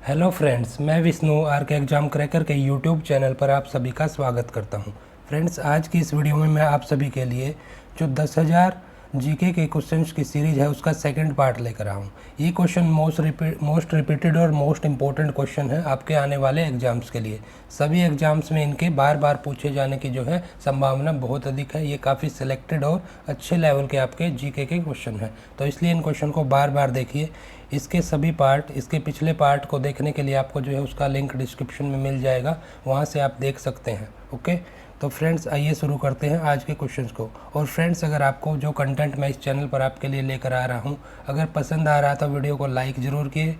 Hello friends, मैं Vishnu are के exam cracker के यूट्यूब चैनल पर आप सभी का स्वागत करता हूं। फ्रेंड्स, आज की इस वीडियो में मैं आप सभी के लिए जो 10,000 जीके के क्वेश्चंस की सीरीज़ है उसका सेकंड पार्ट लेकर आया हूं। ये क्वेश्चन मोस्ट रिपीटेड और मोस्ट इंपॉर्टेंट क्वेश्चन है आपके आने वाले एग्ज़ाम्स के लिए। सभी एग्ज़ाम्स में इनके बार बार पूछे जाने की जो है संभावना बहुत अधिक है। ये काफ़ी सिलेक्टेड और अच्छे लेवल के आपके जीके के क्वेश्चन हैं, तो इसलिए इन क्वेश्चन को बार बार देखिए। इसके सभी पार्ट, इसके पिछले पार्ट को देखने के लिए आपको जो है उसका लिंक डिस्क्रिप्शन में मिल जाएगा, वहाँ से आप देख सकते हैं। ओके, तो फ्रेंड्स आइए शुरू करते हैं आज के क्वेश्चंस को। और फ्रेंड्स, अगर आपको जो कंटेंट मैं इस चैनल पर आपके लिए लेकर आ रहा हूँ अगर पसंद आ रहा तो वीडियो को लाइक ज़रूर किए,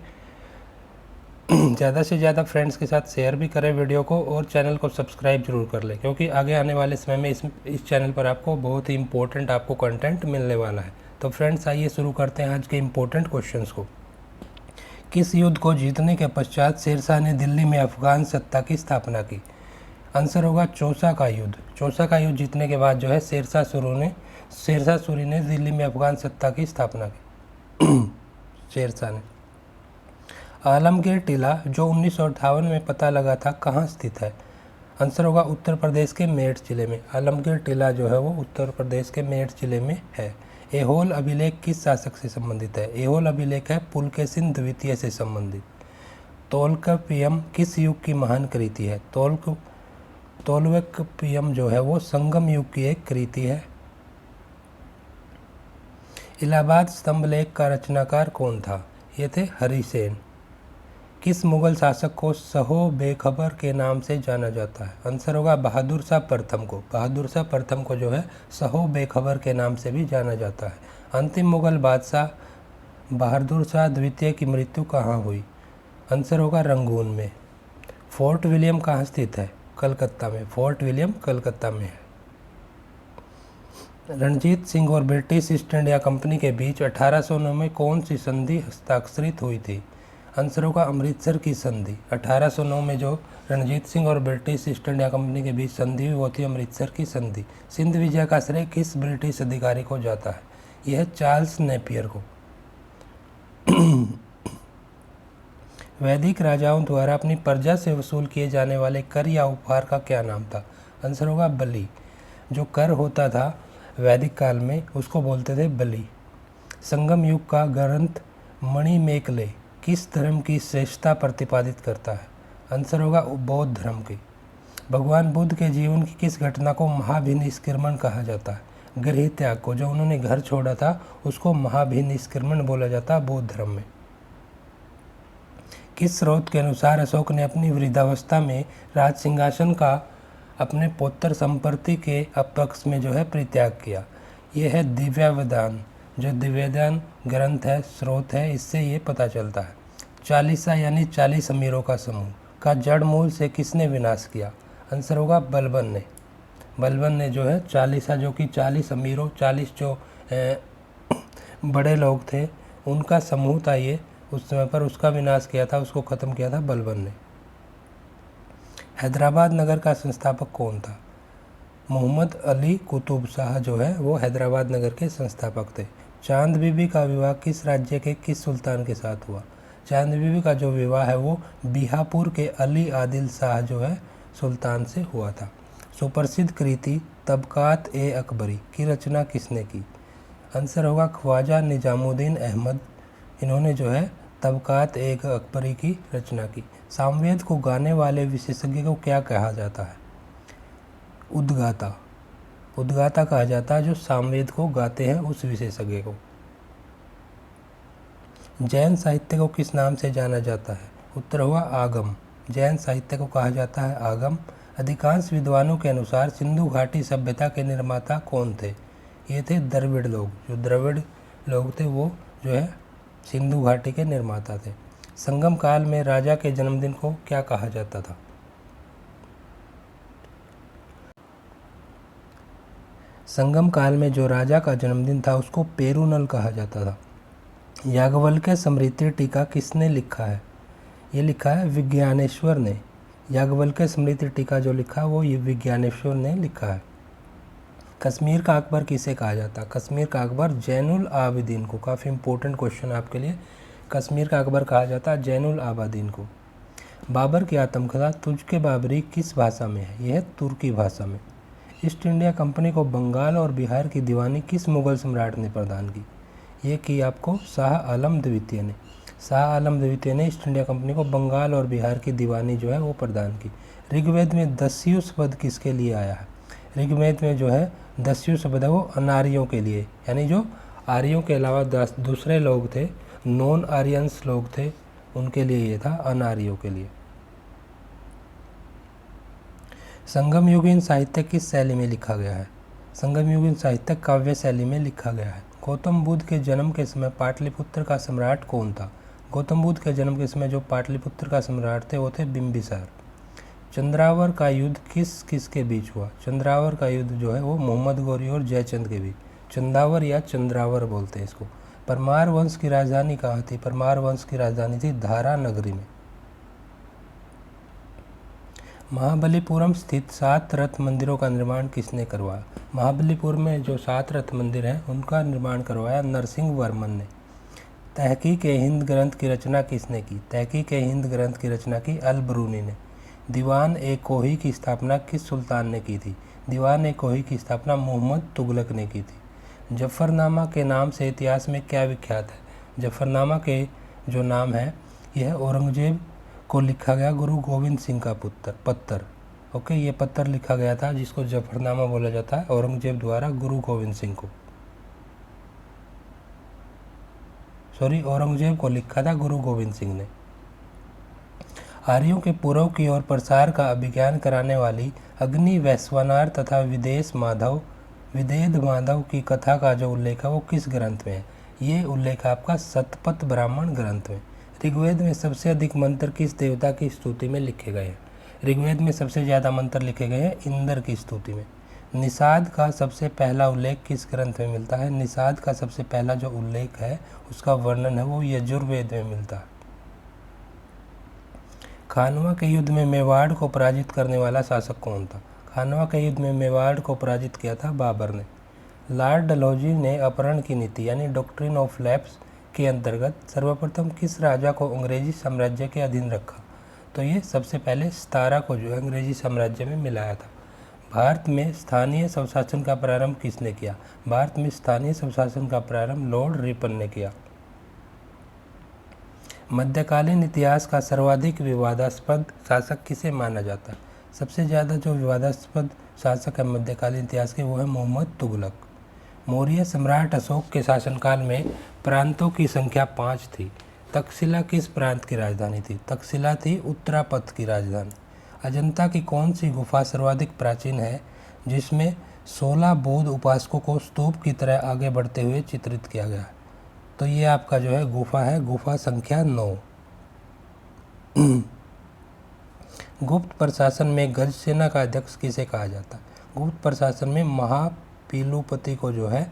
ज़्यादा से ज़्यादा फ्रेंड्स के साथ शेयर भी करें वीडियो को, और चैनल को सब्सक्राइब जरूर कर लें, क्योंकि आगे आने वाले समय में इस चैनल पर आपको बहुत ही इंपॉर्टेंट आपको कंटेंट मिलने वाला है। तो फ्रेंड्स आइए शुरू करते हैं आज के इम्पोर्टेंट क्वेश्चंस को। किस युद्ध को जीतने के पश्चात शेरशाह ने दिल्ली में अफगान सत्ता की स्थापना की? आंसर होगा चौसा का युद्ध। चौसा का युद्ध जीतने के बाद जो है शेरशाह सूरी ने दिल्ली में अफगान सत्ता की स्थापना की। शेरशाह ने। आलमगीर टीला जो 1958 में पता लगा था कहाँ स्थित है? आंसर होगा उत्तर प्रदेश के मेरठ जिले में। आलमगीर टीला जो है वो उत्तर प्रदेश के मेरठ जिले में है। ऐहोल अभिलेख किस शासक से संबंधित है? ऐहोल अभिलेख है पुलकेशिन द्वितीय से संबंधित। तोल्काप्पियम किस युग की महान कृति है? तोल्काप्पियम जो है वो संगम युग की एक कृति है। इलाहाबाद स्तंभ लेख का रचनाकार कौन था? ये थे हरिसेन। किस मुगल शासक को सहो बेखबर के नाम से जाना जाता है? आंसर होगा बहादुर शाह प्रथम को। बहादुर शाह प्रथम को जो है सहो बेखबर के नाम से भी जाना जाता है। अंतिम मुगल बादशाह बहादुर शाह द्वितीय की मृत्यु कहाँ हुई? आंसर होगा रंगून में। फोर्ट विलियम कहाँ स्थित है? कलकत्ता में। फोर्ट विलियम कलकत्ता में है। रणजीत सिंह और ब्रिटिश ईस्ट इंडिया कंपनी के बीच 1809 में कौन सी संधि हस्ताक्षरित हुई थी? आंसर होगा अमृतसर की संधि। 1809 में जो रणजीत सिंह और ब्रिटिश ईस्ट इंडिया कंपनी के बीच संधि हुई वो थी अमृतसर की संधि। सिंध विजय का श्रेय किस ब्रिटिश अधिकारी को जाता है? यह है चार्ल्स नेपियर को। वैदिक राजाओं द्वारा अपनी प्रजा से वसूल किए जाने वाले कर या उपहार का क्या नाम था? आंसर होगा बलि। जो कर होता था वैदिक काल में उसको बोलते थे बलि। संगम युग का ग्रंथ मणिमेकले किस धर्म की श्रेष्ठता प्रतिपादित करता है? आंसर होगा बौद्ध धर्म की। भगवान बुद्ध के जीवन की किस घटना को महाभिनिष्क्रमण कहा जाता है? गृह त्याग को, जो उन्होंने घर छोड़ा था उसको महाभिनिष्क्रमण बोला जाता है बौद्ध धर्म में। किस स्रोत के अनुसार अशोक ने अपनी वृद्धावस्था में राज सिंहासन का अपने पौत्र संपत्ति के अपक्ष में जो है परित्याग किया? यह है दिव्यावदान। जो दिव्यदान ग्रंथ है, स्रोत है, इससे ये पता चलता है। चालीसा यानी 40 अमीरों का समूह का जड़ मूल से किसने विनाश किया? आंसर होगा बलबन ने। बलबन ने जो है चालीसा, जो कि 40 अमीरों, 40 जो बड़े लोग थे उनका समूह था ये, उस समय पर उसका विनाश किया था, उसको ख़त्म किया था बलबन ने। हैदराबाद नगर का संस्थापक कौन था? मोहम्मद अली कुतुब शाह जो है वो हैदराबाद नगर के संस्थापक थे। चांद बीबी का विवाह किस राज्य के किस सुल्तान के साथ हुआ? चांद बीबी का जो विवाह है वो बीहापुर के अली आदिल शाह जो है सुल्तान से हुआ था। सुप्रसिद्ध कृति तबकात ए अकबरी की रचना किसने की? आंसर होगा ख्वाजा निजामुद्दीन अहमद। इन्होंने जो है तबकात ए अकबरी की रचना की। सामवेद को गाने वाले विशेषज्ञ को क्या कहा जाता है? उद्गाता। उद्गाता कहा जाता है जो सामवेद को गाते हैं उस विशेषज्ञ को। जैन साहित्य को किस नाम से जाना जाता है? उत्तर हुआ आगम। जैन साहित्य को कहा जाता है आगम। अधिकांश विद्वानों के अनुसार सिंधु घाटी सभ्यता के निर्माता कौन थे? ये थे द्रविड़ लोग। जो द्रविड़ लोग थे वो जो है सिंधु घाटी के निर्माता थे। संगम काल में राजा के जन्मदिन को क्या कहा जाता था? संगम काल में जो राजा का जन्मदिन था उसको पेरूनल कहा जाता था। याज्ञवल्क्य स्मृति टीका किसने लिखा है? ये लिखा है विज्ञानेश्वर ने। याज्ञवल्क्य स्मृति टीका जो लिखा वो ये विज्ञानेश्वर ने लिखा है। कश्मीर का अकबर किसे कहा जाता है? कश्मीर का अकबर जैनुल आबिदीन को। काफ़ी इंपॉर्टेंट क्वेश्चन आपके लिए। कश्मीर का अकबर कहा जाता है जैनुल आबादीन को। बाबर की आत्मकथा तुझके बाबरी किस भाषा में है? यह तुर्की भाषा में। ईस्ट इंडिया कंपनी को बंगाल और बिहार की दीवानी किस मुगल सम्राट ने प्रदान की? ये की आपको शाह आलम द्वितीय ने। शाह आलम द्वितीय ने ईस्ट इंडिया कंपनी को बंगाल और बिहार की दीवानी जो है वो प्रदान की। ऋग्वेद में दस्यु शब्द किसके लिए आया है? ऋग्वेद में जो है दस्यु शब्द है वो अनार्यों के लिए, यानी जो आर्यों के अलावा दूसरे लोग थे, नॉन आर्यंस लोग थे, उनके लिए ये था, अनार्यों के लिए। संगम युगीन साहित्य किस शैली में लिखा गया है? संगम युगीन साहित्य काव्य शैली में लिखा गया है। गौतम बुद्ध के जन्म के समय पाटलिपुत्र का सम्राट कौन था? गौतम बुद्ध के जन्म के समय जो पाटलिपुत्र का सम्राट थे वो थे बिंबिसार। चंद्रावर का युद्ध किसके बीच हुआ? चंद्रावर का युद्ध जो है वो मोहम्मद गौरी और जयचंद के बीच, चंदावर या चंद्रावर बोलते हैं इसको। परमार वंश की राजधानी कहाँ थी? परमार वंश की राजधानी थी धारा नगरी में। महाबलीपुरम स्थित 7 रथ मंदिरों का निर्माण किसने करवाया? महाबलीपुर में जो 7 रथ मंदिर हैं उनका निर्माण करवाया नरसिंह वर्मन ने। तहकीक-ए-हिंद ग्रंथ की रचना किसने की? तहकीक-ए-हिंद ग्रंथ की रचना की अल-बरूनी ने। दीवान-ए-कोही की स्थापना किस सुल्तान ने की थी? दीवान-ए-कोही की स्थापना मोहम्मद तुगलक ने की थी। जफरनामा के नाम से इतिहास में क्या विख्यात है? जफरनामा के जो नाम है यह औरंगजेब को लिखा गया गुरु गोविंद सिंह का पत्थर। ओके, ये पत्थर लिखा गया था जिसको जफरनामा बोला जाता है, औरंगजेब द्वारा गुरु गोविंद सिंह को, औरंगजेब को लिखा था गुरु गोविंद सिंह ने। आर्यों के पूर्व की ओर प्रसार का अभिज्ञान कराने वाली अग्नि वैश्वानर तथा विदेध माधव की कथा का जो उल्लेख है वो किस ग्रंथ में है? ये उल्लेख आपका शतपथ ब्राह्मण ग्रंथ में। ऋग्वेद में सबसे अधिक मंत्र किस देवता की स्तुति में लिखे गए हैं? ऋग्वेद में सबसे ज़्यादा मंत्र लिखे गए हैं इंद्र की स्तुति में। निषाद का सबसे पहला उल्लेख किस ग्रंथ में मिलता है? निषाद का सबसे पहला जो उल्लेख है उसका वर्णन है वो यजुर्वेद में मिलता है। खानवा के युद्ध में मेवाड़ को पराजित करने वाला शासक कौन था? खानवा के युद्ध में मेवाड़ को पराजित किया था बाबर ने। लॉर्ड डलहौजी ने अपहरण की नीति यानी डॉक्ट्रिन ऑफ लैप्स के अंतर्गत सर्वप्रथम किस राजा को अंग्रेजी साम्राज्य के अधीन रखा? तो ये सबसे पहले सतारा को जो है अंग्रेजी साम्राज्य में मिलाया था। भारत में स्थानीय स्वशासन का प्रारंभ किसने किया? भारत में स्थानीय स्वशासन का प्रारंभ लॉर्ड रिपन ने किया। मध्यकालीन इतिहास का सर्वाधिक विवादास्पद शासक किसे माना जाता है? सबसे ज़्यादा जो विवादास्पद शासक है मध्यकालीन इतिहास के वो है मोहम्मद तुगलक। मौर्य सम्राट अशोक के शासनकाल में प्रांतों की संख्या 5 थी। तक्षशिला किस प्रांत की राजधानी थी? तक्षशिला थी उत्तरापथ की राजधानी। अजंता की कौन सी गुफा सर्वाधिक प्राचीन है जिसमें 16 बौद्ध उपासकों को स्तूप की तरह आगे बढ़ते हुए चित्रित किया गया है? तो ये आपका जो है गुफा है, गुफा संख्या 9। गुप्त प्रशासन में गज सेना का अध्यक्ष किसे कहा जाता है? गुप्त प्रशासन में महापीलुपति को जो है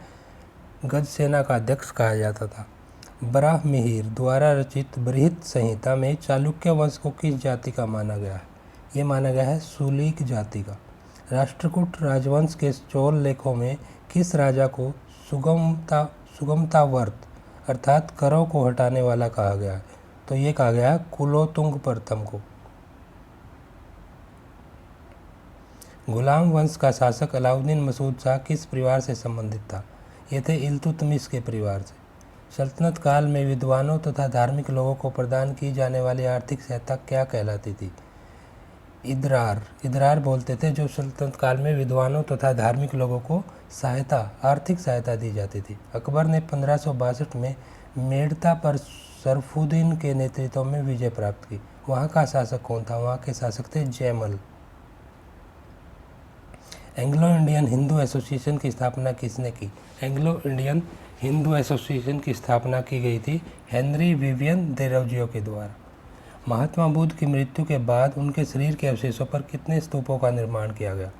गज सेना का अध्यक्ष कहा जाता था। बराहमिहिर द्वारा रचित बृहत संहिता में चालुक्य वंश को किस जाति का माना गया है? ये माना गया है सुलीक जाति का। राष्ट्रकूट राजवंश के चोल लेखों में किस राजा को सुगमतावर्त अर्थात करों को हटाने वाला कहा गया है? तो ये कहा गया है कुलोतुंग प्रथम को। गुलाम वंश का शासक अलाउद्दीन मसूद शाह किस परिवार से संबंधित था? ये थे इल्तुतमिश के परिवार से। सल्तनत काल में विद्वानों तथा धार्मिक लोगों को प्रदान की जाने वाली आर्थिक सहायता क्या कहलाती थी? इदरार बोलते थे जो सल्तनत काल में विद्वानों तथा धार्मिक लोगों को आर्थिक सहायता दी जाती थी। अकबर ने 1562 में मेड़ता पर सरफुद्दीन के नेतृत्व में विजय प्राप्त की। वहाँ का शासक कौन था? वहाँ के शासक थे Jaimal. Anglo Indian Hindu association की स्थापना किसने की? एंग्लो इंडियन हिंदू एसोसिएशन की स्थापना की गई थी हेनरी विवियन देरोजियो के द्वारा। महात्मा बुद्ध की मृत्यु के बाद उनके शरीर के अवशेषों पर कितने स्तूपों का निर्माण किया गया?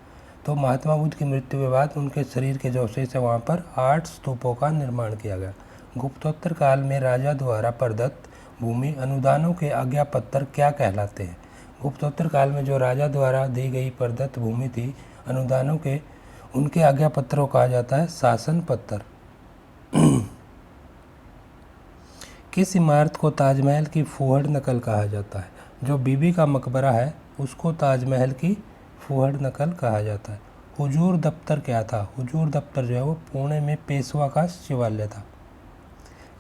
तो महात्मा बुद्ध की मृत्यु के बाद उनके शरीर के जो अवशेष है वहाँ पर 8 स्तूपों का निर्माण किया गया। गुप्तोत्तर काल में राजा द्वारा प्रदत्त भूमि अनुदानों के आज्ञा पत्र क्या कहलाते हैं? गुप्तोत्तर काल में जो राजा द्वारा दी गई प्रदत्त भूमि थी अनुदानों के, उनके आज्ञा पत्रों कहा जाता है शासन पत्र। किस इमारत को ताजमहल की फूहड़ नकल कहा जाता है? जो बीबी का मकबरा है उसको ताजमहल की फूहड़ नकल कहा जाता है। हुजूर दफ्तर क्या था? हुजूर दफ्तर जो है वो पुणे में पेशवा का शिवालय था।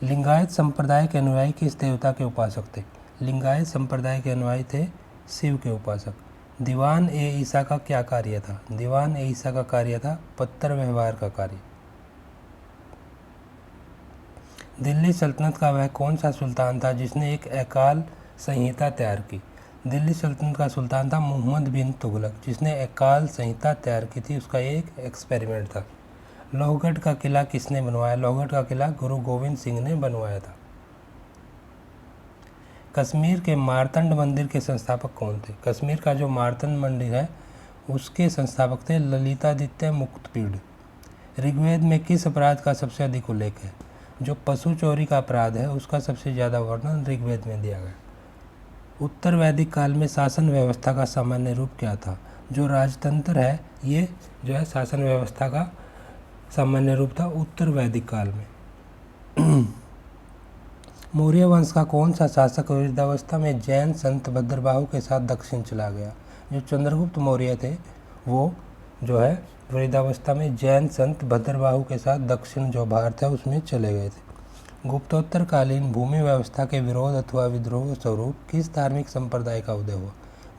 लिंगायत संप्रदाय के अनुयायी किस देवता के उपासक थे? लिंगायत संप्रदाय के अनुयायी थे शिव के उपासक। दीवान ए ईसा का क्या कार्य था? दीवान ए ईसा का कार्य था पत्र व्यवहार का कार्य। दिल्ली सल्तनत का वह कौन सा सुल्तान था जिसने एक अकाल संहिता तैयार की? दिल्ली सल्तनत का सुल्तान था मोहम्मद बिन तुगलक, जिसने अकाल संहिता तैयार की थी। उसका एक एक्सपेरिमेंट था। लोहगढ़ का किला किसने बनवाया? लोहगढ़ का किला गुरु गोविंद सिंह ने बनवाया था। कश्मीर के मार्तंड मंदिर के संस्थापक कौन थे? कश्मीर का जो मार्तंड मंदिर है उसके संस्थापक थे ललितादित्य मुक्तपीड़। ऋग्वेद में किस अपराध का सबसे अधिक उल्लेख है? जो पशु चोरी का अपराध है उसका सबसे ज़्यादा वर्णन ऋग्वेद में दिया गया। उत्तर वैदिक काल में शासन व्यवस्था का सामान्य रूप क्या था? जो राजतंत्र है ये जो है शासन व्यवस्था का सामान्य रूप था उत्तर वैदिक काल में। मौर्य वंश का कौन सा शासक वृद्धावस्था में जैन संत भद्रबाहु के साथ दक्षिण चला गया? जो चंद्रगुप्त मौर्य थे वो जो है वृद्धावस्था में जैन संत भद्रबाहु के साथ दक्षिण जो भारत है उसमें चले गए थे। गुप्तोत्तरकालीन भूमि व्यवस्था के विरोध अथवा विद्रोह स्वरूप किस धार्मिक संप्रदाय का उदय हुआ?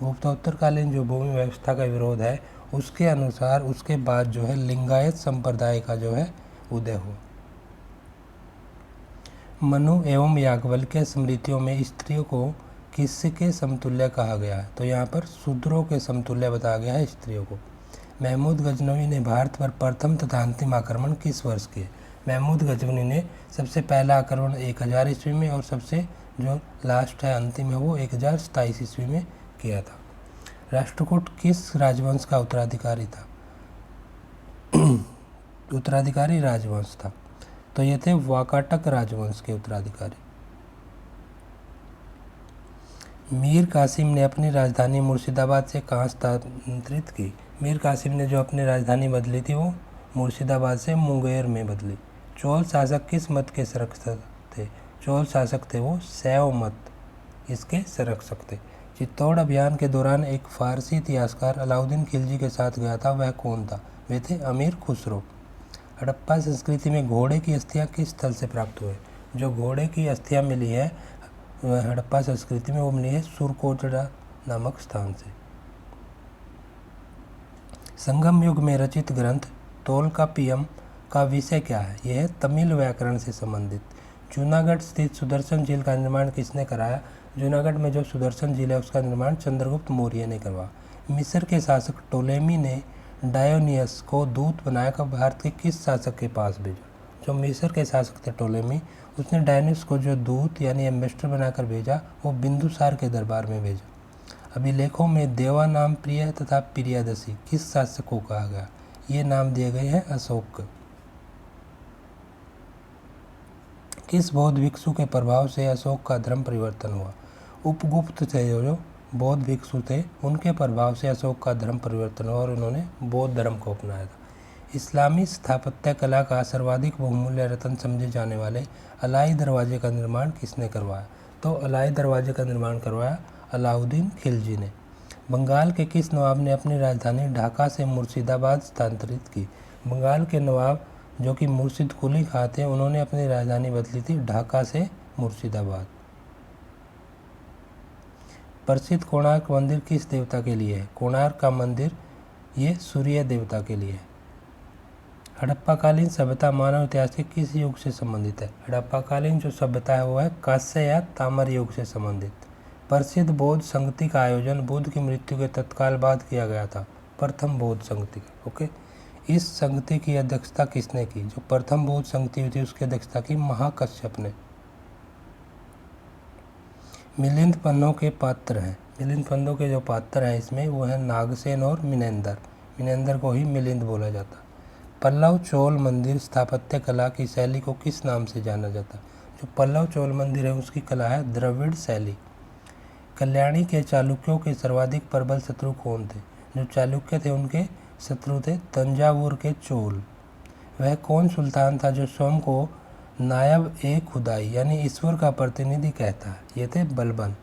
गुप्तोत्तरकालीन जो भूमि व्यवस्था का विरोध है उसके अनुसार उसके बाद जो है लिंगायत संप्रदाय का जो है उदय हुआ। मनु एवं याज्ञवल्क्य स्मृतियों में स्त्रियों को किसके समतुल्य कहा गया है? तो यहाँ पर शूद्रों के समतुल्य बताया गया है स्त्रियों को। महमूद गजनवी ने भारत पर प्रथम तथा अंतिम आक्रमण किस वर्ष किए? महमूद गजनवी ने सबसे पहला आक्रमण 1000 ईस्वी में और सबसे जो लास्ट है अंतिम है वो 1027 ईस्वी में किया था। राष्ट्रकूट किस राजवंश का उत्तराधिकारी था? उत्तराधिकारी राजवंश था, तो ये थे वाकाटक राजवंश के उत्तराधिकारी। मीर कासिम ने अपनी राजधानी मुर्शिदाबाद से कहाँ स्थानांतरित की? मीर कासिम ने जो अपनी राजधानी बदली थी वो मुर्शिदाबाद से मुंगेर में बदली। चोल शासक किस मत के संरक्षक थे? चोल शासक थे वो शैव मत इसके संरक्षक थे। चित्तौड़ अभियान के दौरान एक फारसी इतिहासकार अलाउद्दीन खिलजी के साथ गया था, वह कौन था? वे थे अमीर खुसरो। हड़प्पा संस्कृति में घोड़े की अस्थियां किस स्थल से प्राप्त हुए? जो घोड़े की अस्थियां मिली है हड़प्पा संस्कृति में वो मिली है सुरकोटड़ा नामक स्थान से। संगम युग में रचित ग्रंथ तोलकाप्पियम का विषय क्या है? यह है तमिल व्याकरण से संबंधित। जूनागढ़ स्थित सुदर्शन झील का निर्माण किसने कराया? जूनागढ़ में जो सुदर्शन झील है उसका निर्माण चंद्रगुप्त मौर्य ने करवाया। मिस्र के शासक टोलेमी ने डायोनियस को दूत बनाकर भारत के किस शासक के पास भेजा? जो मिस्र के शासक थे टोलेमी, उसने डायोनियस को जो दूत यानी एम्बेसडर बनाकर भेजा वो बिंदुसार के दरबार में भेजा। अभिलेखों में देवा नाम प्रिय तथा प्रियदसी किस शासक को कहा गया? ये नाम दिए गए हैं अशोक। किस बौद्ध भिक्षु के प्रभाव से अशोक का धर्म परिवर्तन हुआ? उपगुप्त थे जो बौद्ध भिक्षु थे उनके प्रभाव से अशोक का धर्म परिवर्तन हुआ और उन्होंने बौद्ध धर्म को अपनाया था। इस्लामी स्थापत्य कला का सर्वाधिक बहुमूल्य रत्न समझे जाने वाले अलाई दरवाजे का निर्माण किसने करवाया? तो अलाई दरवाजे का निर्माण करवाया अलाउद्दीन खिलजी ने। बंगाल के किस नवाब ने अपनी राजधानी ढाका से मुर्शिदाबाद स्थानांतरित की? बंगाल के नवाब जो कि मुर्शिद कुली खां थे उन्होंने अपनी राजधानी बदली थी ढाका से मुर्शिदाबाद। प्रसिद्ध कोणार्क मंदिर किस देवता के लिए है? कोणार्क का मंदिर ये सूर्य देवता के लिए है। हड़प्पाकालीन सभ्यता मानव इतिहास के किस युग से संबंधित है? हड़प्पाकालीन जो सभ्यता है वो है कांस्य या ताम्र युग से संबंधित। प्रसिद्ध बौद्ध संगति का आयोजन बुद्ध की मृत्यु के तत्काल बाद किया गया था, प्रथम बौद्ध संगति। ओके, इस संगति की अध्यक्षता किसने की? जो प्रथम बौद्ध संगति हुई थी उसकी अध्यक्षता की महाकश्यप ने। मिलिंद पन्नों के पात्र हैं, मिलिंद पन्नों के जो पात्र हैं इसमें वो है नागसेन और मिनेंदर। मिनेंदर को ही मिलिंद बोला जाता। पल्लव चोल मंदिर स्थापत्य कला की शैली को किस नाम से जाना जाता? जो पल्लव चोल मंदिर है उसकी कला है द्रविड़ शैली। कल्याणी के चालुक्यों के सर्वाधिक प्रबल शत्रु कौन थे? जो चालुक्य थे उनके शत्रु थे तंजावुर के चोल। वह कौन सुल्तान था जो स्वयं को नायब ए खुदाई यानी ईश्वर का प्रतिनिधि कहता है, ये थे बलबन।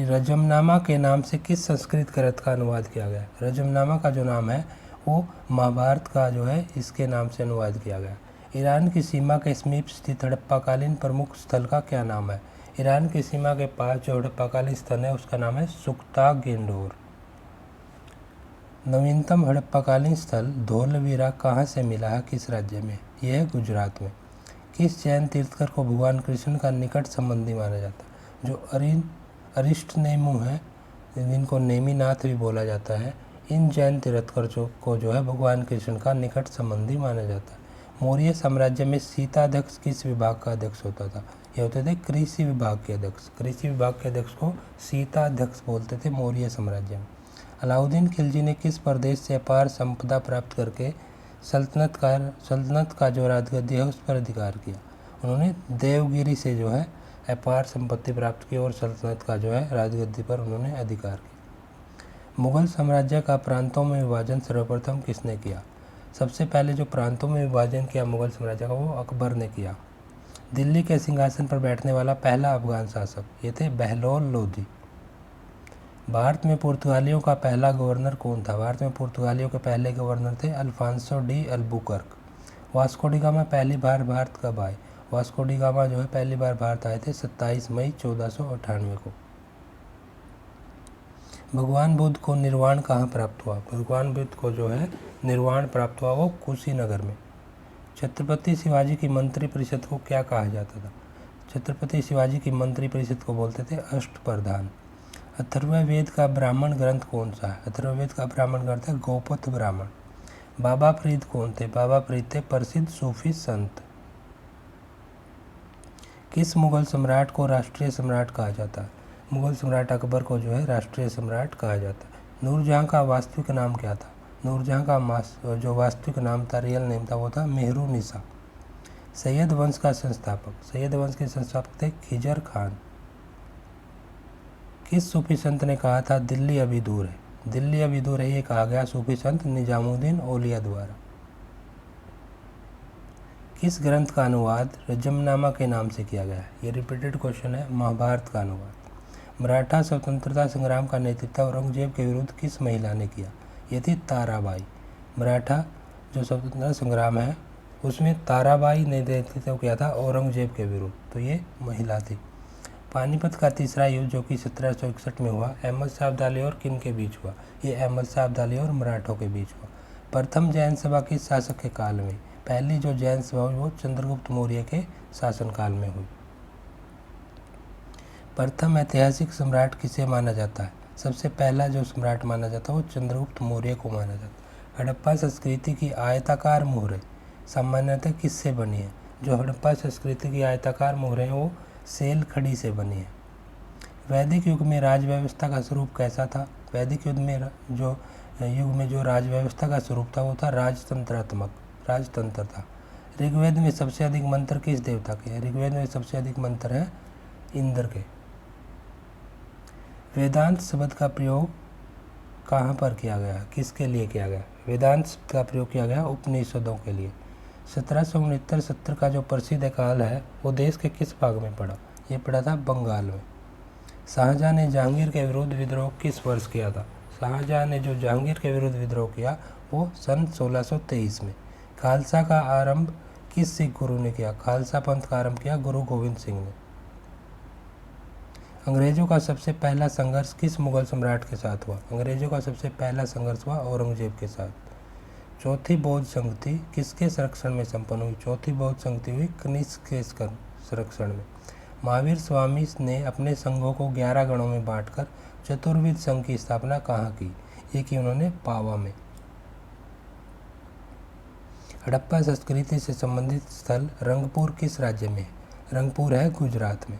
रजमनामा के नाम से किस संस्कृत ग्रंथ का अनुवाद किया गया? रजमनामा का जो नाम है वो महाभारत का जो है इसके नाम से अनुवाद किया गया। ईरान की सीमा के समीप स्थित हड़प्पाकालीन प्रमुख स्थल का क्या नाम है? ईरान की सीमा के पास जो हड़प्पाकालीन स्थल है उसका नाम है सुख्ता गेंडोर। नवीनतम हड़प्पाकालीन स्थल धोलावीरा कहाँ से मिला है, किस राज्य में? यह है गुजरात में। किस जैन तीर्थकर को भगवान कृष्ण का निकट संबंधी माना जाता है? जो अरिष्टनेमि है, जिनको नेमिनाथ भी बोला जाता है, इन जैन तीर्थकर को जो है भगवान कृष्ण का निकट संबंधी माना जाता है। मौर्य साम्राज्य में सीताध्यक्ष किस विभाग का अध्यक्ष होता था? ये होते थे कृषि विभाग के अध्यक्ष। कृषि विभाग के अध्यक्ष को सीताध्यक्ष बोलते थे मौर्य साम्राज्य में। अलाउद्दीन खिलजी ने किस प्रदेश से अपार संपदा प्राप्त करके सल्तनत का जो राजगद्दी है उस पर अधिकार किया? उन्होंने देवगिरी से जो है अपार संपत्ति प्राप्त की और सल्तनत का जो है राजगद्दी पर उन्होंने अधिकार किया। मुगल साम्राज्य का प्रांतों में विभाजन सर्वप्रथम किसने किया? सबसे पहले जो प्रांतों में विभाजन किया मुगल साम्राज्य का वो अकबर ने किया। दिल्ली के सिंहासन पर बैठने वाला पहला अफगान शासक, ये थे बहलोल लोधी। भारत में पुर्तगालियों का पहला गवर्नर कौन था? भारत में पुर्तगालियों के पहले गवर्नर थे Alfonso de Albuquerque. Vasco da Gama पहली बार भारत कब आए? वास्को डी गामा जो है पहली बार भारत आए थे 27 मई 1498 को। भगवान बुद्ध को निर्वाण कहाँ प्राप्त हुआ? भगवान बुद्ध को जो है निर्वाण प्राप्त हुआ वो कुशीनगर में। छत्रपति शिवाजी की मंत्री परिषद को क्या कहा जाता था? छत्रपति शिवाजी की मंत्री परिषद को बोलते थे अष्टप्रधान। अथर्ववेद का ब्राह्मण ग्रंथ कौन सा है? अथर्ववेद का ब्राह्मण ग्रंथ है गौपथ ब्राह्मण। बाबा फरीद कौन थे? बाबा फरीद थे प्रसिद्ध सूफी संत। किस मुगल सम्राट को राष्ट्रीय सम्राट कहा जाता है? मुगल सम्राट अकबर को जो है राष्ट्रीय सम्राट कहा जाता है। नूरजहाँ का वास्तविक नाम क्या था? नूरजहाँ का जो वास्तविक नाम था, रियल नेम था, वो था मेहरुनिसा। सैयद वंश का संस्थापक, सैयद वंश के संस्थापक थे खिजर खान। किस सूफी संत ने कहा था दिल्ली अभी दूर है? दिल्ली अभी दूर है ये कहा गया सूफी संत निजामुद्दीन औलिया द्वारा। किस ग्रंथ का अनुवाद रजमनामा के नाम से किया गया है? ये रिपीटेड क्वेश्चन है। महाभारत का अनुवाद। मराठा स्वतंत्रता संग्राम का नेतृत्व औरंगजेब के विरुद्ध किस महिला ने किया? ये थी ताराबाई। मराठा जो स्वतंत्रता संग्राम है उसमें ताराबाई ने नेतृत्व किया था औरंगजेब के विरुद्ध, तो ये महिला थी। पानीपत का तीसरा युद्ध जो कि 1761 में हुआ, अहमद शाह अब्दाली और किन के बीच हुआ? ये अहमद शाह अब्दाली और मराठों के बीच हुआ। प्रथम जैन सभा किस शासक के काल में? पहली जो जैन सभा हुई वो चंद्रगुप्त मौर्य के शासनकाल में हुई। प्रथम ऐतिहासिक सम्राट किसे माना जाता है? सबसे पहला जो सम्राट माना जाता है वो चंद्रगुप्त मौर्य को माना जाता है। हड़प्पा संस्कृति की आयताकार मोहरें सामान्यतः किससे बनी है? जो हड़प्पा संस्कृति की आयताकार मोहरें हैं वो सेल खड़ी से बनी है। वैदिक युग में राज व्यवस्था का स्वरूप कैसा था? वैदिक युग में जो राज व्यवस्था का स्वरूप था वो था राजतंत्र था। ऋग्वेद में सबसे अधिक मंत्र किस देवता के हैं? ऋग्वेद में सबसे अधिक मंत्र है इंद्र के। वेदांत शब्द का प्रयोग कहाँ पर किया गया? किसके लिए किया गया? वेदांत शब्द का प्रयोग किया गया उपनिषदों के लिए। 1769-70 का जो प्रसिद्ध काल है वो देश के किस भाग में पड़ा? ये पड़ा था बंगाल में। शाहजहाँ ने जहांगीर के विरुद्ध विद्रोह किस वर्ष किया था? शाहजहाँ ने जो जहांगीर के विरुद्ध विद्रोह किया वो सन 1623 में। खालसा का आरंभ किस सिख गुरु ने किया? खालसा पंथ का आरंभ किया गुरु गोविंद सिंह ने। अंग्रेजों का सबसे पहला संघर्ष किस मुगल सम्राट के साथ हुआ? अंग्रेजों का सबसे पहला संघर्ष हुआ औरंगजेब के साथ। चौथी बौद्ध संगति किसके संरक्षण में संपन्न हुई? चौथी बौद्ध संगति हुई कनिष्क के संरक्षण में। महावीर स्वामी ने अपने संघों को 11 गणों में बांटकर चतुर्विध संघ की स्थापना कहाँ की? ये की उन्होंने पावा में। हड़प्पा संस्कृति से संबंधित स्थल रंगपुर किस राज्य में है? रंगपुर है गुजरात में।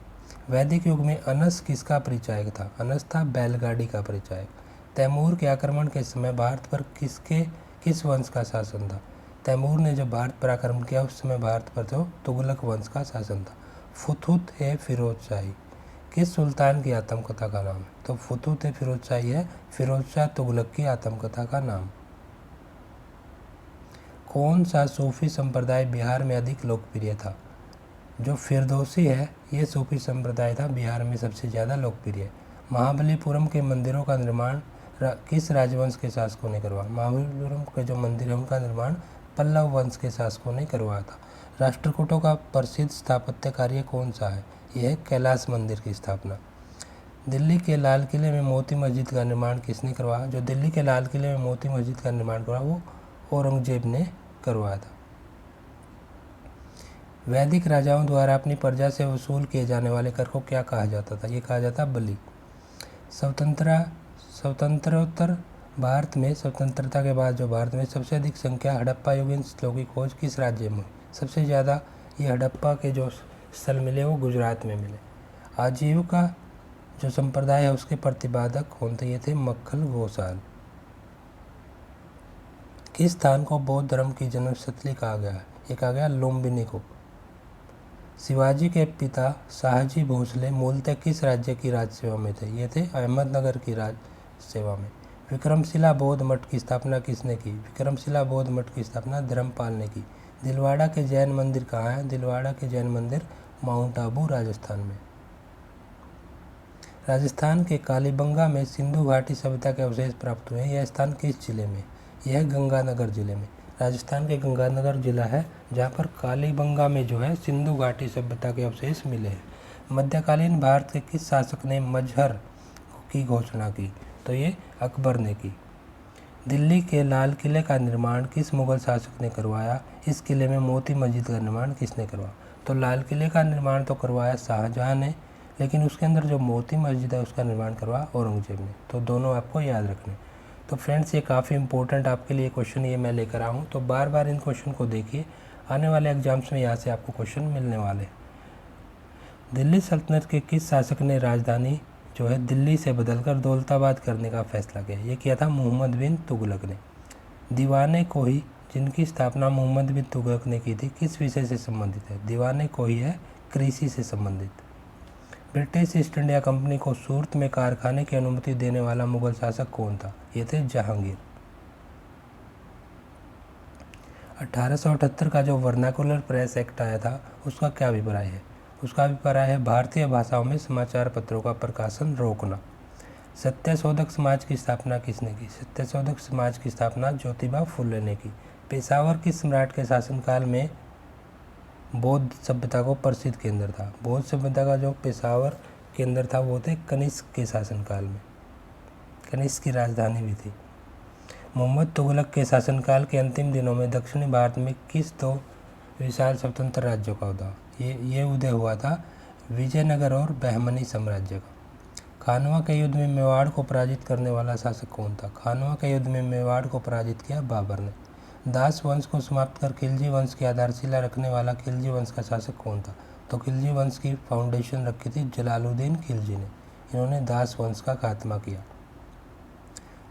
वैदिक युग में अनस किसका परिचायक था? अनस था बैलगाड़ी का परिचायक। तैमूर के आक्रमण के समय भारत पर किस वंश का शासन था? तैमूर ने जब भारत पर आक्रमण किया उस समय भारत पर तो तुगलक वंश का शासन था। फुतुत है फिरोज शाही किस सुल्तान की आत्मकथा का नाम है? तो फुतुत है फिरोज शाही है फिरोज शाह तुगलक की आत्मकथा का नाम। कौन सा सूफी संप्रदाय बिहार में अधिक लोकप्रिय था? जो फिरदौसी है ये सूफी संप्रदाय था, बिहार में सबसे ज़्यादा लोकप्रिय है। महाबलीपुरम के मंदिरों का निर्माण किस राजवंश के शासकों ने करवाया? महाबलीपुरम के जो मंदिर है उनका निर्माण पल्लव वंश के शासकों ने करवाया था। राष्ट्रकूटों का प्रसिद्ध स्थापत्य कार्य कौन सा है? यह है कैलाश मंदिर की स्थापना। दिल्ली के लाल किले में मोती मस्जिद का निर्माण किसने करवाया? जो दिल्ली के लाल किले में मोती मस्जिद का निर्माण करवाया वो औरंगजेब ने करवाया था। वैदिक राजाओं द्वारा अपनी प्रजा से वसूल किए जाने वाले कर को क्या कहा जाता था? ये कहा जाता बलि। स्वतंत्रोत्तर भारत में, स्वतंत्रता के बाद जो भारत में सबसे अधिक संख्या हड़प्पा युगीन स्थलों की खोज किस राज्य में? सबसे ज़्यादा ये हड़प्पा के जो स्थल मिले वो गुजरात में मिले। आजीविका जो संप्रदाय है उसके प्रतिपादक कौन थे? ये थे मक्खल गोसाल। किस स्थान को बौद्ध धर्म की जन्मस्थली कहा गया है? ये कहा गया लुम्बिनी को। शिवाजी के पिता शाहजी भोसले मूलतः किस राज्य की राज सेवा में थे? ये थे अहमदनगर की राज सेवा में। विक्रमशिला बौद्ध मठ की स्थापना किसने की? विक्रमशिला बौद्ध मठ की स्थापना धर्मपाल ने की। दिलवाड़ा के जैन मंदिर कहाँ है? दिलवाड़ा के जैन मंदिर माउंट आबू राजस्थान में। राजस्थान के कालीबंगा में सिंधु घाटी सभ्यता के अवशेष प्राप्त हुए। यह स्थान किस जिले में? यह गंगानगर जिले में। राजस्थान के गंगानगर जिला है जहाँ पर कालीबंगा में जो है सिंधु घाटी सभ्यता के अवशेष मिले हैं। मध्यकालीन भारत के किस शासक ने मजहर की घोषणा की? तो ये अकबर ने की। दिल्ली के लाल किले का निर्माण किस मुगल शासक ने करवाया? इस किले में मोती मस्जिद का निर्माण किसने करवाया? तो लाल किले का निर्माण तो करवाया शाहजहाँ ने, लेकिन उसके अंदर जो मोती मस्जिद है उसका निर्माण करवाया औरंगजेब ने। तो दोनों आपको याद रखने। तो फ्रेंड्स ये काफ़ी इंपॉर्टेंट आपके लिए क्वेश्चन ये मैं लेकर आया हूँ, तो बार बार इन क्वेश्चन को देखिए, आने वाले एग्जाम्स में यहाँ से आपको क्वेश्चन मिलने वाले हैं। दिल्ली सल्तनत के किस शासक ने राजधानी जो है दिल्ली से बदलकर दौलताबाद करने का फैसला किया? ये किया था मोहम्मद बिन तुगलक ने। दीवाने कोही जिनकी स्थापना मोहम्मद बिन तुगलक ने की थी किस विषय से संबंधित है? दीवाने कोही है कृषि से संबंधित। ब्रिटिश ईस्ट इंडिया कंपनी को सूरत में कारखाने की अनुमति देने वाला मुगल शासक कौन था? ये थे जहांगीर। 1878 का जो वर्नाकुलर प्रेस एक्ट आया था उसका क्या अभिप्राय है? उसका अभिप्राय है भारतीय भाषाओं में समाचार पत्रों का प्रकाशन रोकना। सत्यशोधक समाज की स्थापना किसने की? सत्यशोधक समाज की स्थापना ज्योतिबा फुले ने की। पेशावर किस सम्राट के शासनकाल में बौद्ध सभ्यता को प्रसिद्ध केंद्र था? बौद्ध सभ्यता का जो पेशावर केंद्र था वो थे कनिष्क के शासनकाल में। कनिष्क की राजधानी भी थी। मोहम्मद तुगलक के शासनकाल के अंतिम दिनों में दक्षिणी भारत में किस दो विशाल स्वतंत्र राज्यों का उदय? ये उदय हुआ था विजयनगर और बहमनी साम्राज्य का। खानवा के युद्ध में मेवाड़ को पराजित करने वाला शासक कौन था? खानवा के युद्ध में मेवाड़ को पराजित किया बाबर ने। दास वंश को समाप्त कर खिलजी वंश की आधारशिला रखने वाला खिलजी वंश का शासक कौन था? तो खिलजी वंश की फाउंडेशन रखी थी जलालुद्दीन खिलजी ने। इन्होंने दास वंश का खात्मा किया।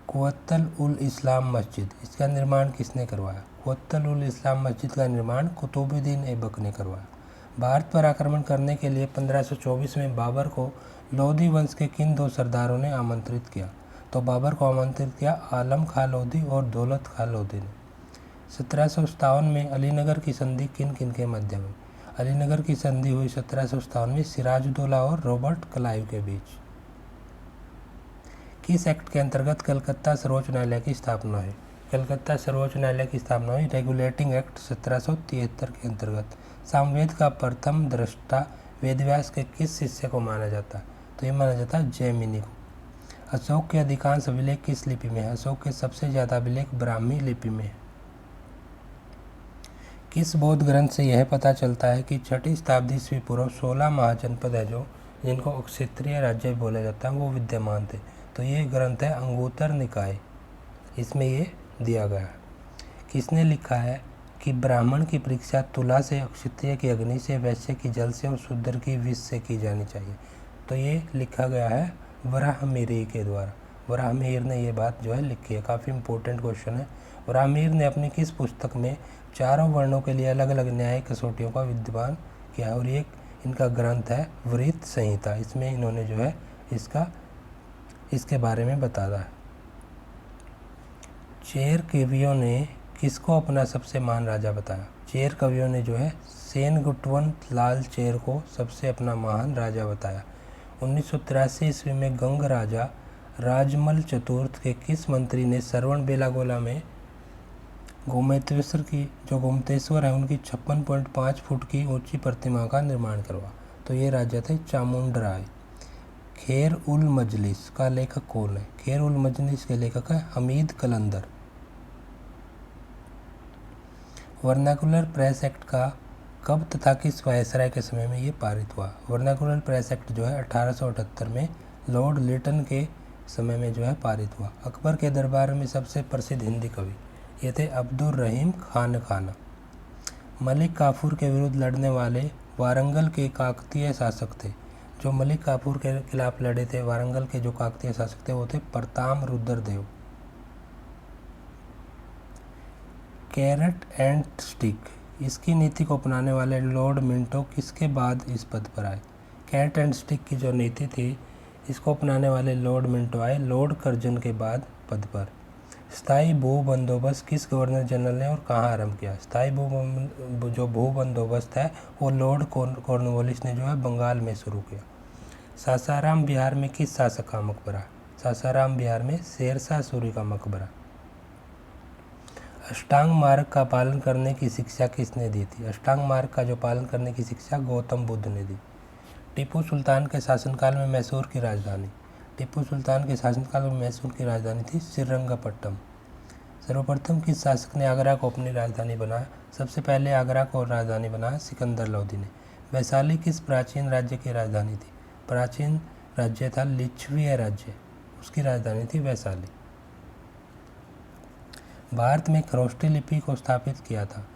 कुव्वतुल उल इस्लाम मस्जिद, इसका निर्माण किसने करवाया? कुव्वतुल उल इस्लाम मस्जिद का निर्माण कुतुबुद्दीन ऐबक ने करवाया। भारत पर आक्रमण करने के लिए 1524 में बाबर को लोधी वंश के किन दो सरदारों ने आमंत्रित किया? तो बाबर को आमंत्रित किया आलम खां लोधी और दौलत खां लोधी ने। 1757 में अलीनगर की संधि किन किन के मध्य हुई? अलीनगर की संधि हुई 1757 में सिराजुद्दौला और रॉबर्ट क्लाइव के बीच। किस एक्ट के अंतर्गत कलकत्ता सर्वोच्च न्यायालय की स्थापना हुई? कलकत्ता सर्वोच्च न्यायालय की स्थापना हुई रेगुलेटिंग एक्ट 1773 के अंतर्गत। सामवेद का प्रथम दृष्टा वेदव्यास के किस शिष्य को माना जाता है? तो ये माना जाता है जैमिनी को। अशोक के अधिकांश अभिलेख किस लिपि में है? अशोक के सबसे ज़्यादा अभिलेख ब्राह्मी लिपि में है। किस बौद्ध ग्रंथ से यह पता चलता है कि 6ठी शताब्दी ईस्वी पूर्व 16 महाजनपद है जो जिनको क्षेत्रीय राज्य बोला जाता है वो विद्यमान थे? तो ये ग्रंथ है अंगुत्तर निकाय, इसमें ये दिया गया है। किसने लिखा है कि ब्राह्मण की परीक्षा तुला से, क्षत्रिय की अग्नि से, वैश्य की जल से और शूद्र की विष से की जानी चाहिए? तो ये लिखा गया है वराहमिहिर के द्वारा। वराहमिहिर ने ये बात जो है लिखी है। काफ़ी इंपॉर्टेंट क्वेश्चन है। वराहमिहिर ने अपनी किस पुस्तक में चारों वर्णों के लिए अलग अलग न्याय कसौटियों का विद्यमान किया? और एक इनका ग्रंथ है वृत्त संहिता, इसमें इन्होंने जो है इसके बारे में बताया है। चेर केवियो ने किसको अपना सबसे महान राजा बताया? चेर कवियों ने जो है सेनगुट्टवन लाल चेर को सबसे अपना महान राजा बताया। 1983 ईस्वी में गंग राजा राजमल चतुर्थ के किस मंत्री ने श्रवण बेलागोला में गोमतेश्वर की जो गोमतेश्वर है उनकी 56.5 फुट की ऊंची प्रतिमा का निर्माण करवा? तो ये राजा थे चामुंडराय। खेर उल मजलिस का लेखक कौन है? खेर उल मजलिस के लेखक है हमीद कलंदर। वर्नाकुलर प्रेस एक्ट का कब तथा किस वायसराय के समय में ये पारित हुआ? वर्नाकुलर प्रेस एक्ट जो है 1878 में लॉर्ड लिटन के समय में जो है पारित हुआ। अकबर के दरबार में सबसे प्रसिद्ध हिंदी कवि ये थे अब्दुल रहीम खान खाना। मलिक काफूर के विरुद्ध लड़ने वाले वारंगल के काकतीय शासक थे। जो मलिक काफूर के खिलाफ लड़े थे वारंगल के जो काकतीय शासक थे वो थे Pratap Rudradev. Carrot and stick इसकी नीति को अपनाने वाले लॉर्ड मिंटो किसके बाद इस पद पर आए? कैरेट एंड स्टिक की जो नीति थी इसको अपनाने वाले लॉर्ड मिंटो आए लॉर्ड कर्जन के बाद पद पर। स्थायी भू बंदोबस्त किस गवर्नर जनरल ने और कहाँ आरंभ किया? स्थायी भू बंदोबस्त है वो लॉर्ड कॉर्नवालिस ने जो है बंगाल में शुरू किया। सासाराम बिहार में किस शासक का मकबरा? सासाराम बिहार में शेरशाह सूरी का मकबरा। अष्टांग मार्ग का पालन करने की शिक्षा किसने दी थी? अष्टांग मार्ग का जो पालन करने की शिक्षा गौतम बुद्ध ने दी। टीपू सुल्तान के शासनकाल में मैसूर की राजधानी? टीपू सुल्तान के शासनकाल में मैसूर की राजधानी थी श्रीरंगपट्टनम। सर्वप्रथम किस शासक ने आगरा को अपनी राजधानी बनाया? सबसे पहले आगरा को राजधानी बनाया सिकंदर लोदी ने। वैशाली किस प्राचीन राज्य की राजधानी थी? प्राचीन राज्य था लिच्छवी राज्य, उसकी राजधानी थी वैशाली। भारत में खरोष्टी लिपि को स्थापित किया था?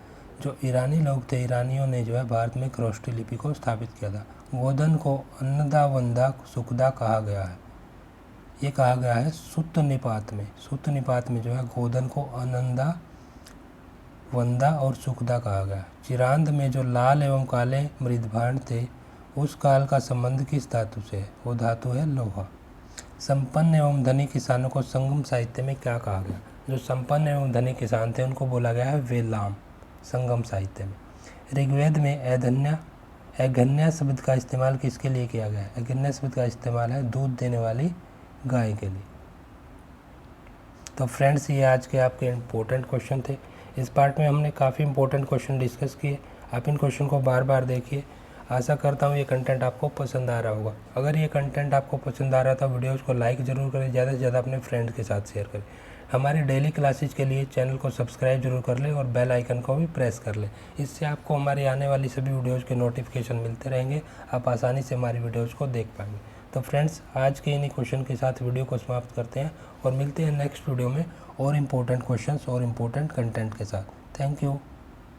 जो ईरानी लोग थे ईरानियों ने जो है भारत में खरोष्टी लिपि को स्थापित किया था। गोधन को अन्नदा वंदा सुखदा कहा गया है? ये कहा गया है सुत्त निपात में। सुत्त निपात में जो है गोधन को अनंदा वंदा और सुखदा कहा गया। चिरांद में जो लाल एवं काले मृदभांड थे उस काल का संबंध किस धातु से है? वो धातु है लोहा। संपन्न एवं धनी किसानों को संगम साहित्य में क्या कहा गया? जो संपन्न एवं धनी किसान थे उनको बोला गया है वेलाम संगम साहित्य में। ऋग्वेद में एघन्या शब्द का इस्तेमाल किसके लिए किया गया है? एघन्या शब्द का इस्तेमाल है दूध देने वाली गाय के लिए। तो फ्रेंड्स ये आज के आपके इम्पोर्टेंट क्वेश्चन थे। इस पार्ट में हमने काफ़ी इम्पोर्टेंट क्वेश्चन डिस्कस किए। आप इन क्वेश्चन को बार बार देखिए। आशा करता हूँ ये कंटेंट आपको पसंद आ रहा होगा। अगर ये कंटेंट आपको पसंद आ रहा था वीडियोज़ को लाइक ज़रूर करें, ज़्यादा से ज़्यादा अपने फ्रेंड्स के साथ शेयर करें। हमारी डेली क्लासेज के लिए चैनल को सब्सक्राइब जरूर कर लें और बेल आइकन को भी प्रेस कर लें। इससे आपको हमारी आने वाली सभी वीडियोज़ के नोटिफिकेशन मिलते रहेंगे। आप आसानी से हमारी वीडियोज़ को देख पाएंगे। तो फ्रेंड्स आज के इन्हीं क्वेश्चन के साथ वीडियो को समाप्त करते हैं और मिलते हैं नेक्स्ट वीडियो में और इम्पोर्टेंट क्वेश्चंस और इम्पोर्टेंट कंटेंट के साथ। Thank you.